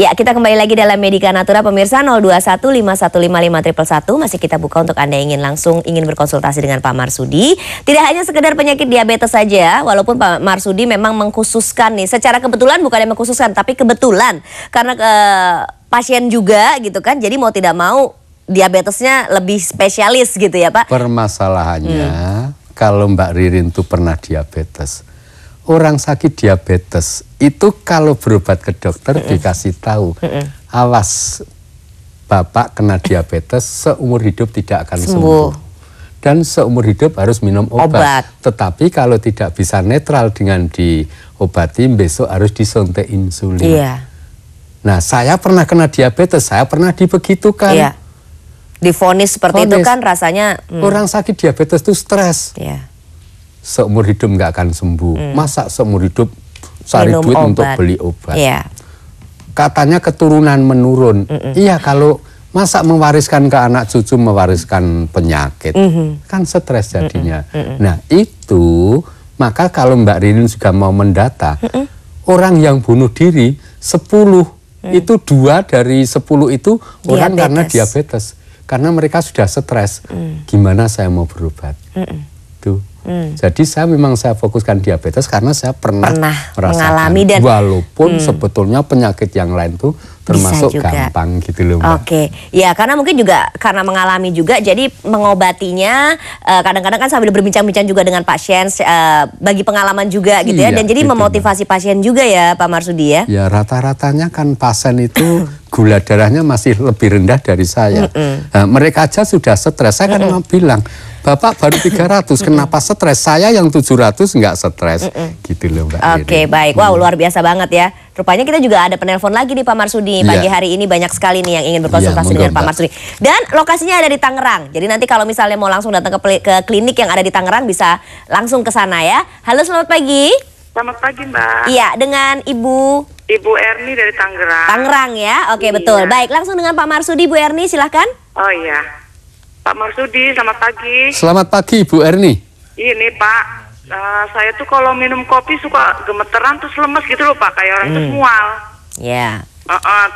Ya, kita kembali lagi dalam Medika Natura pemirsa. 0215155111 masih kita buka untuk Anda ingin berkonsultasi dengan Pak Marsudi. Tidak hanya sekedar penyakit diabetes saja, walaupun Pak Marsudi memang mengkhususkan nih. Secara kebetulan bukan yang mengkhususkan, tapi kebetulan karena pasien juga gitu kan. Jadi mau tidak mau diabetesnya lebih spesialis gitu ya Pak. Permasalahannya kalau Mbak Ririn tuh pernah diabetes. Orang sakit diabetes itu kalau berobat ke dokter dikasih tahu, awas Bapak kena diabetes seumur hidup tidak akan sembuh. Dan seumur hidup harus minum obat. Tetapi kalau tidak bisa netral dengan diobati, besok harus disuntik insulin. Iya. Nah, saya pernah kena diabetes, saya pernah dibegitukan. Iya. Divonis seperti itu kan rasanya. Orang sakit diabetes itu stres. Iya. Seumur hidup nggak akan sembuh. Masa seumur hidup cari duit untuk beli obat. Iya. Katanya keturunan menurun. Iya, kalau masa mewariskan ke anak cucu mewariskan penyakit, kan stres jadinya. Nah itu, maka kalau Mbak Ririn juga mau mendata, orang yang bunuh diri 10, itu 2 dari 10 itu orang karena diabetes. Karena mereka sudah stres. Gimana saya mau berobat? Tuh. Jadi saya fokuskan diabetes karena saya pernah mengalami, dan walaupun sebetulnya penyakit yang lain tuh termasuk gampang gitu loh Mbak. Oke, ya karena mungkin juga karena mengalami juga, jadi mengobatinya kadang-kadang kan sambil berbincang-bincang juga dengan pasien, bagi pengalaman juga gitu ya, dan jadi memotivasi pasien juga ya Pak Marsudi ya. Ya rata-ratanya kan pasien itu gula darahnya masih lebih rendah dari saya. Nah, mereka aja sudah stres, saya kan mau bilang, Bapak baru 300, kenapa stres? Saya yang 700 nggak stres. Gitu loh Mbak. Oke, baik. Wow, luar biasa banget ya. Rupanya kita juga ada penelpon lagi nih Pak Marsudi. Pagi hari ini banyak sekali nih yang ingin berkonsultasi dengan Pak Marsudi. Dan lokasinya ada di Tangerang. Jadi nanti kalau misalnya mau langsung datang ke klinik yang ada di Tangerang, bisa langsung ke sana ya. Halo, selamat pagi. Selamat pagi Mbak. Iya, dengan Ibu Erni dari Tangerang. Tangerang ya, oke betul. Baik, langsung dengan Pak Marsudi, Bu Erni, silahkan. Oh iya. Pak Marsudi, selamat pagi. Selamat pagi, Bu Erni. Ini Pak, saya tuh kalau minum kopi suka gemeteran terus lemes gitu loh Pak, kayak orang mual. Iya.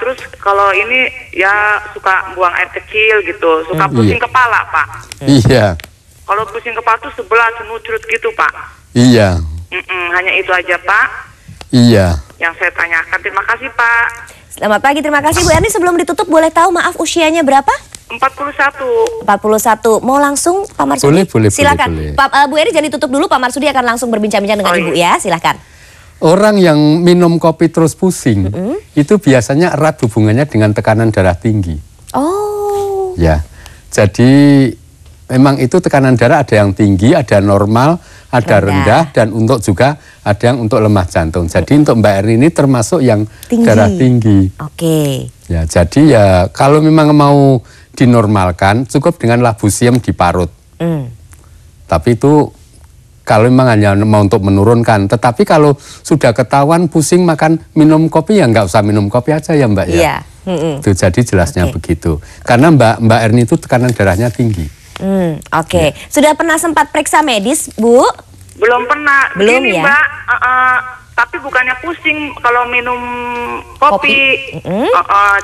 Terus kalau ini ya suka buang air kecil gitu, suka pusing kepala Pak. Iya. Kalau pusing kepala tuh sebelah senucrut gitu Pak. Iya. Hanya itu aja Pak. Iya. Yang saya tanyakan, terima kasih Pak. Selamat pagi, terima kasih Bu Erni. Sebelum ditutup boleh tahu maaf usianya berapa? 41. Mau langsung Pak Marsudi? Boleh. Silakan. Boleh. Bu Eri jangan ditutup dulu, Pak Marsudi akan langsung berbincang-bincang dengan Ibu ya, silakan. Orang yang minum kopi terus pusing, itu biasanya erat hubungannya dengan tekanan darah tinggi. Oh. Ya, jadi memang itu tekanan darah ada yang tinggi, ada normal, ada rendah, dan untuk juga ada yang untuk lemah jantung. Jadi untuk Mbak Erni ini termasuk yang darah tinggi. Oke. Ya, jadi ya kalau memang mau dinormalkan cukup dengan labusium diparut. Tapi itu kalau memang hanya mau untuk menurunkan. Tetapi kalau sudah ketahuan pusing makan minum kopi, ya nggak usah minum kopi aja ya Mbak ya. Iya. Itu jadi jelasnya begitu. Karena Mbak Erni itu tekanan darahnya tinggi. Oke. Sudah pernah sempat periksa medis Bu? Belum pernah. Belum begini, ya? Mbak, tapi bukannya pusing kalau minum kopi.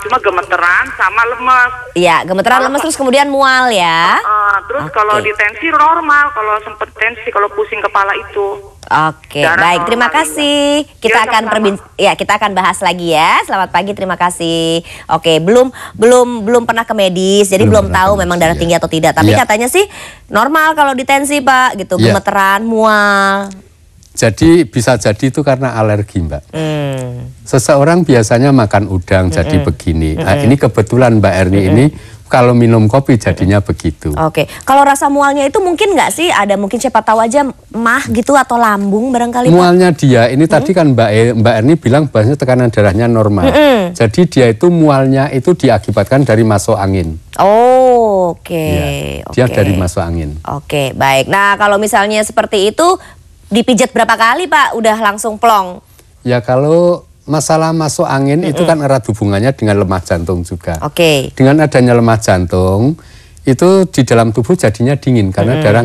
Cuma gemeteran sama lemes. Iya, gemeteran lemes terus kemudian mual ya. Terus kalau di tensi normal, kalau sempet tensi, kalau pusing kepala itu. Oke, baik, terima kasih. Kita akan bahas lagi ya. Selamat pagi, terima kasih. Oke, belum pernah ke medis, jadi belum tahu memang darah tinggi atau tidak. Tapi katanya sih normal kalau di tensi Pak, gitu, gemeteran, mual. Jadi bisa jadi itu karena alergi Mbak. Seseorang biasanya makan udang jadi begini. Nah, ini kebetulan Mbak Erni ini kalau minum kopi jadinya begitu. Oke, kalau rasa mualnya itu mungkin nggak sih ada mungkin siapa tahu aja mah gitu atau lambung barangkali? Mualnya dia ini tadi kan Mbak Erni bilang bahasanya tekanan darahnya normal. Jadi dia itu mualnya itu diakibatkan dari masuk angin. Oh, oke. Dia dari masuk angin. Oke, baik. Nah kalau misalnya seperti itu dipijat berapa kali Pak? Udah langsung plong? Ya kalau masalah masuk angin itu kan erat hubungannya dengan lemah jantung juga. Oke. Dengan adanya lemah jantung itu di dalam tubuh jadinya dingin karena darah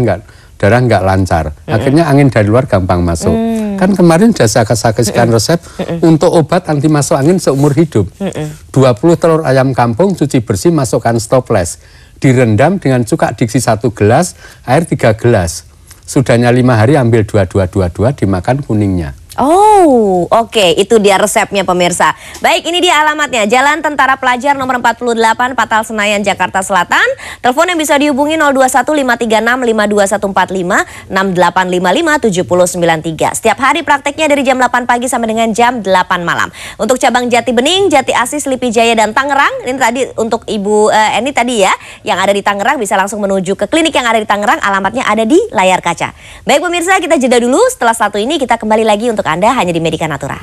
nggak lancar. Akhirnya angin dari luar gampang masuk. Kan kemarin sudah saya kasihkan resep untuk obat anti masuk angin seumur hidup. 20 telur ayam kampung cuci bersih, masukkan stoples. Direndam dengan cuka diksi 1 gelas, air 3 gelas. Sudahnya 5 hari ambil 2 dimakan kuningnya. Oh, oke. Itu dia resepnya pemirsa. Baik, ini dia alamatnya. Jalan Tentara Pelajar nomor 48, Patal Senayan, Jakarta Selatan. Telepon yang bisa dihubungi 0215365245, 68557093. Setiap hari prakteknya dari jam 8 pagi sampai dengan jam 8 malam. Untuk cabang Jati Bening, Jati Asih, Slipi Jaya, dan Tangerang. Ini tadi untuk Ibu Eni tadi ya, yang ada di Tangerang bisa langsung menuju ke klinik yang ada di Tangerang. Alamatnya ada di layar kaca. Baik pemirsa, kita jeda dulu. Setelah satu ini kita kembali lagi untuk Anda hanya di Medika Natura.